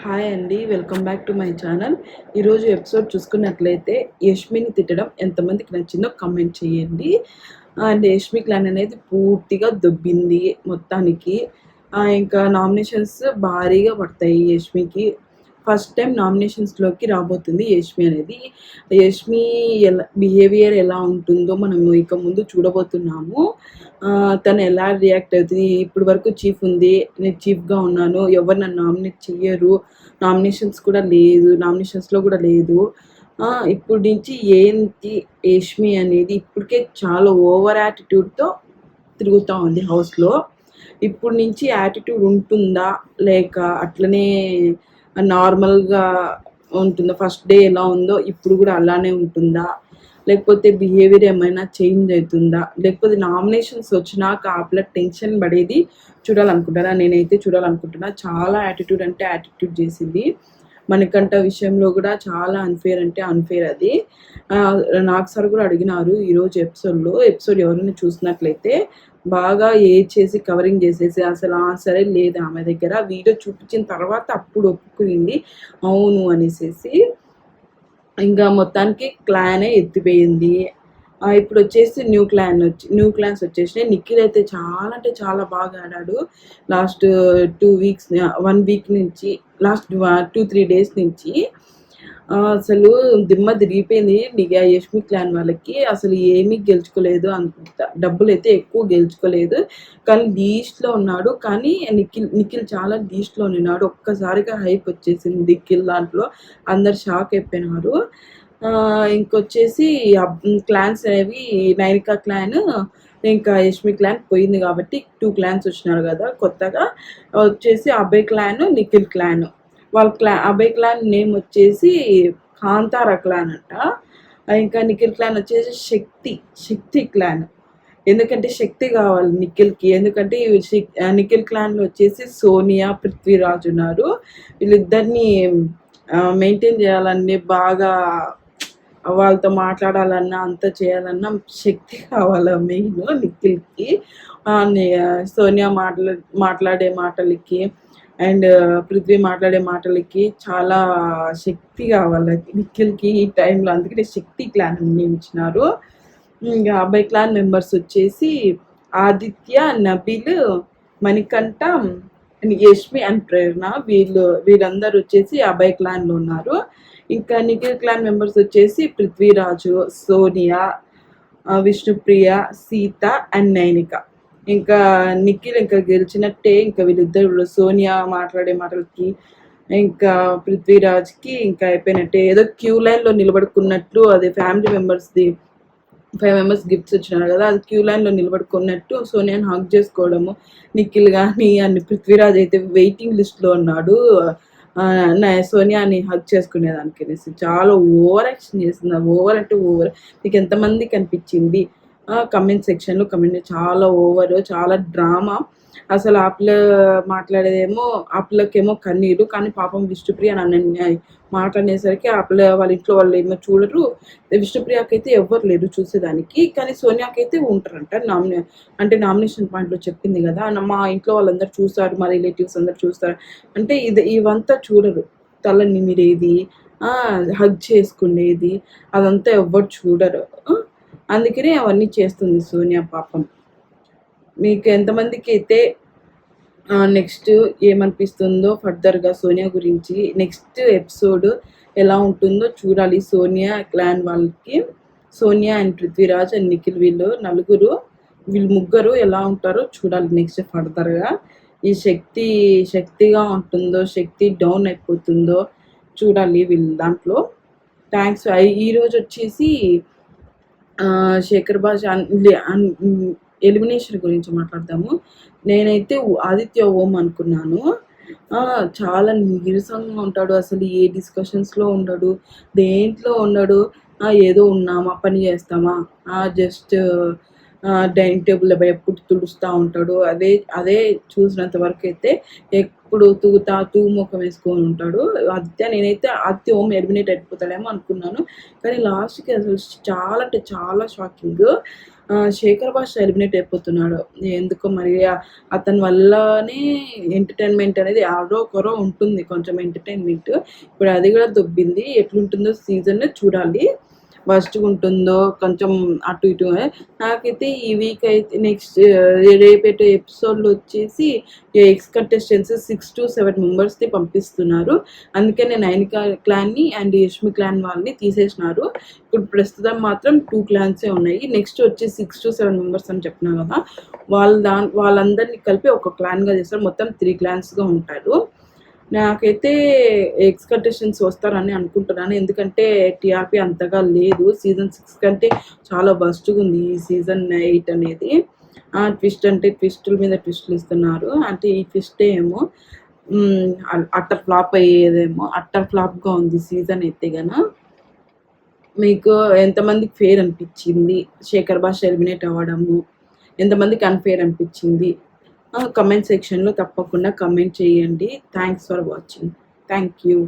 Hi అండి. Welcome back to my channel. ఈరోజు episode చూసుకున్నట్లయితే యష్మిని తిట్టడం ఎంతమందికి నచ్చిందో కామెంట్ చేయండి. అండ్ యష్మి క్లాన్ అనేది పూర్తిగా దొబ్బింది మొత్తానికి. ఇంకా నామినేషన్స్ భారీగా పడతాయి యష్మికి. ఫస్ట్ టైం నామినేషన్స్లోకి రాబోతుంది యష్మి అనేది. యష్మి బిహేవియర్ ఎలా ఉంటుందో మనము ఇక ముందు చూడబోతున్నాము. తను ఎలా రియాక్ట్ అవుతుంది. ఇప్పటి వరకు చీఫ్ ఉంది, నేను చీఫ్గా ఉన్నాను, ఎవరు నన్ను నామినేట్ చెయ్యరు, నామినేషన్స్లో కూడా లేదు. ఇప్పుడు నుంచి ఏంటి యష్మి అనేది ఇప్పటికే చాలా ఓవర్ యాటిట్యూడ్తో తిరుగుతూ ఉంది హౌస్లో. ఇప్పుడు నుంచి యాటిట్యూడ్ ఉంటుందా లేక అట్లనే నార్మల్గా ఉంటుందా? ఫస్ట్ డే ఎలా ఉందో ఇప్పుడు కూడా అలానే ఉంటుందా, లేకపోతే బిహేవియర్ ఏమైనా చేంజ్ అవుతుందా, లేకపోతే నామినేషన్స్ వచ్చినాక ఆ టెన్షన్ పడేది చూడాలనుకుంటారా? నేనైతే చూడాలనుకుంటున్నా. చాలా యాటిట్యూడ్ అంటే యాటిట్యూడ్ చేసింది. మణికంఠ విషయంలో కూడా చాలా అన్ఫేర్ అంటే అన్ఫేర్ అది. నాకు సార్ కూడా అడిగినారు ఈరోజు ఎపిసోడ్ ఎవరైనా చూసినట్లయితే బాగా చేసి కవరింగ్ చేసేసి అసలు ఆన్సరే లేదు ఆమె దగ్గర. వీడియో చూపించిన తర్వాత అప్పుడు ఒప్పుకుంది అవును అనేసి. ఇంకా మొత్తానికి క్లానే ఎత్తిపోయింది. ఇప్పుడు వచ్చేసి న్యూ క్లాన్స్ వచ్చేసినాయి. నిఖిల్ అయితే చాలా అంటే చాలా బాగా ఆడాడు. లాస్ట్ 2 వీక్స్ 1 వీక్ నుంచి, లాస్ట్ 2-3 డేస్ నుంచి అసలు దిమ్మ తిరిగిపోయింది. యష్మి క్లాన్ వాళ్ళకి అసలు ఏమీ గెలుచుకోలేదు అనుకుంటా. డబ్బులు అయితే ఎక్కువ గెలుచుకోలేదు, కానీ లీస్ట్లో ఉన్నాడు. కానీ నిఖిల్ చాలా లీస్ట్లో ఉన్నాడు. ఒక్కసారిగా హైప్ వచ్చేసింది నిఖిల్ దాంట్లో. అందరు షాక్ అయిపోయినారు. ఇంకొచ్చేసి క్లాన్స్ అనేవి నైనికా క్లాన్ ఇంకా యష్మి క్లాన్ పోయింది కాబట్టి 2 క్లాన్స్ వచ్చినారు కదా కొత్తగా. వచ్చేసి అభయ్ క్లాన్, నిఖిల్ క్లాన్. వాళ్ళ అభయ్ క్లాన్ నేమ్ వచ్చేసి కాంతారా క్లాన్ అంట. ఇంకా నిఖిల్ క్లాన్ వచ్చేసి శక్తి క్లాన్. ఎందుకంటే శక్తి కావాలి నిఖిల్కి. ఎందుకంటే నిఖిల్ క్లాన్లో వచ్చేసి సోనియా, పృథ్వీరాజ్ ఉన్నారు. వీళ్ళిద్దరిని మెయింటైన్ చేయాలని, బాగా వాళ్ళతో మాట్లాడాలన్నా అంత చేయాలన్నా శక్తి కావాలి మెయిన్ నిఖిల్కి. సోనియా మాట్లాడే మాటలకి అండ్ పృథ్వీ మాట్లాడే మాటలకి చాలా శక్తి కావాలి నిఖిల్కి ఈ టైంలో. అందుకనే శక్తి క్లాన్ నియమించినారు. ఇంకా అబ్బాయి క్లాన్ మెంబర్స్ వచ్చేసి ఆదిత్య, నబిల్, మణికంఠ, యష్మి అండ్ ప్రేరణ. వీళ్ళందరూ వచ్చేసి అబ్బాయి క్లాన్లో ఉన్నారు. ఇంకా నిఖిల్ క్లాన్ మెంబర్స్ వచ్చేసి పృథ్వీరాజు, సోనియా, విష్ణుప్రియ, సీత అండ్ నైనిక. ఇంకా నిఖిల్ ఇంకా గెలిచినట్టే. ఇంకా వీళ్ళిద్దరు సోనియా మాట్లాడే మాటలకి ఇంకా పృథ్వీరాజ్కి ఇంకా అయిపోయినట్టే. ఏదో క్యూ లైన్లో నిలబడుకున్నట్లు, అది ఫ్యామిలీ మెంబర్స్ది 5 మెంబర్స్ గిఫ్ట్స్ వచ్చినారు కదా, అది క్యూ లైన్లో నిలబడుకున్నట్టు సోనియాని హగ్ చేసుకోవడము. నిఖిల్ కానీ అన్ని పృథ్వీరాజ్ అయితే వెయిటింగ్ లిస్ట్లో ఉన్నాడు సోనియాని హగ్ చేసుకునేదానికి. చాలా ఓవర్ యాక్షన్ చేసింది. ఓవర్ అంటే ఓవర్. నీకు ఎంతమంది కనిపించింది కమెంట్ సెక్షన్లో కమెంట్. చాలా ఓవర్, చాలా డ్రామా. అసలు ఆ పిల్ల మాట్లాడేదేమో, ఆ పిల్లకేమో కన్నీరు, కానీ పాపం విష్ణుప్రియ నన్ను మాట్లాడేసరికి ఆ పిల్ల వాళ్ళ ఇంట్లో వాళ్ళు ఏమో చూడరు. విష్ణుప్రియకి అయితే ఎవ్వరు లేరు చూసేదానికి, కానీ సోనియాకి అయితే ఉంటారంట. అంటే నామినేషన్ పాయింట్లో చెప్పింది కదా, మా ఇంట్లో వాళ్ళందరూ చూస్తారు, మా రిలేటివ్స్ అందరు చూస్తారు అంటే ఇవంతా చూడరు. తల నిమిరేది, హగ్ చేసుకునేది, అదంతా ఎవ్వరు చూడరు. అందుకనే అవన్నీ చేస్తుంది సోనియా పాపం. మీకు ఎంతమందికి అయితే నెక్స్ట్ ఏమనిపిస్తుందో ఫర్దర్గా సోనియా గురించి, నెక్స్ట్ ఎపిసోడ్ ఎలా ఉంటుందో చూడాలి. సోనియా క్లాన్ వాళ్ళకి, సోనియా అండ్ పృథ్వీరాజ్ అండ్ నిఖిల్, వీళ్ళు ముగ్గురు ఎలా ఉంటారో చూడాలి నెక్స్ట్ ఫర్దర్గా. ఈ శక్తిగా ఉంటుందో, శక్తి డౌన్ అయిపోతుందో చూడాలి వీళ్ళ దాంట్లో. థ్యాంక్స్. ఈరోజు వచ్చేసి శేఖర్ భాష ఎలిమినేషన్ గురించి మాట్లాడదాము. నేనైతే ఆదిత్య ఓం అనుకున్నాను. చాలా నీరసంగా ఉంటాడు, అసలు ఏ డిస్కషన్స్లో ఉండడు, దేంట్లో ఉండడు. ఏదో ఉన్నామా, పని చేస్తామా, జస్ట్ డైనింగ్ టేబుల్ ఎప్పుడు తుడుస్తూ ఉంటాడు. అదే చూసినంత వరకు అయితే ఎప్పుడు తూముఖం వేసుకొని ఉంటాడు ఆదిత్య. నేనైతే ఆదిత్య ఓం ఎలిమినేట్ అయిపోతాడేమో అనుకున్నాను, కానీ లాస్ట్కి అసలు చాలా అంటే చాలా షాకింగ్. శేఖర్ భాష ఎలిమినేట్ అయిపోతున్నాడు. ఎందుకో మరి అతని వల్లనే ఎంటర్టైన్మెంట్ అనేది ఆరో కొరో ఉంటుంది, కొంచెం ఎంటర్టైన్మెంట్. ఇప్పుడు అది కూడా దొబ్బింది. ఎట్లుంటుందో సీజన్ చూడాలి, వర్స్ట్గా ఉంటుందో కొంచెం అటు ఇటు. నాకైతే ఈ వీక్ అయితే నెక్స్ట్ రేపటి ఎపిసోడ్లో వచ్చేసి ఎక్స్ కంటెస్టెంట్స్ 6 to 7 మెంబర్స్ని పంపిస్తున్నారు. అందుకనే నైనికా క్లాన్ని అండ్ యష్మి క్లాన్ వాళ్ళని తీసేసినారు. ఇప్పుడు ప్రస్తుతం మాత్రం 2 క్లాన్సే ఉన్నాయి. నెక్స్ట్ వచ్చి 6 to 7 మెంబర్స్ అని చెప్పినా కదా, వాళ్ళందరినీ కలిపి ఒక క్లాన్గా చేస్తారు. మొత్తం 3 క్లాన్స్గా ఉంటారు. నాకైతే ఎక్స్ కంటెస్టెంట్స్ వస్తారని అనుకుంటున్నాను, ఎందుకంటే టీఆర్పీ అంతగా లేదు. సీజన్ 6 కంటే చాలా బస్ట్గా ఉంది ఈ సీజన్ 8 అనేది. ట్విస్ట్ అంటే ట్విస్టుల మీద ట్విస్టులు ఇస్తున్నారు. అంటే ఈ ట్విస్ట్ ఏమో అట్టర్ ఫ్లాప్ అయ్యేదేమో. అట్టర్ ఫ్లాప్గా ఉంది సీజన్ అయితే గన. మీకు ఎంతమందికి ఫేర్ అనిపించింది శేఖర్ భాష ఎలిమినేట్ అవ్వడము? ఎంతమందికి అన్ఫేర్ అనిపించింది? కమెంట్ సెక్షన్లో తప్పకుండా కమెంట్ చేయండి. Thanks for watching. Thank you.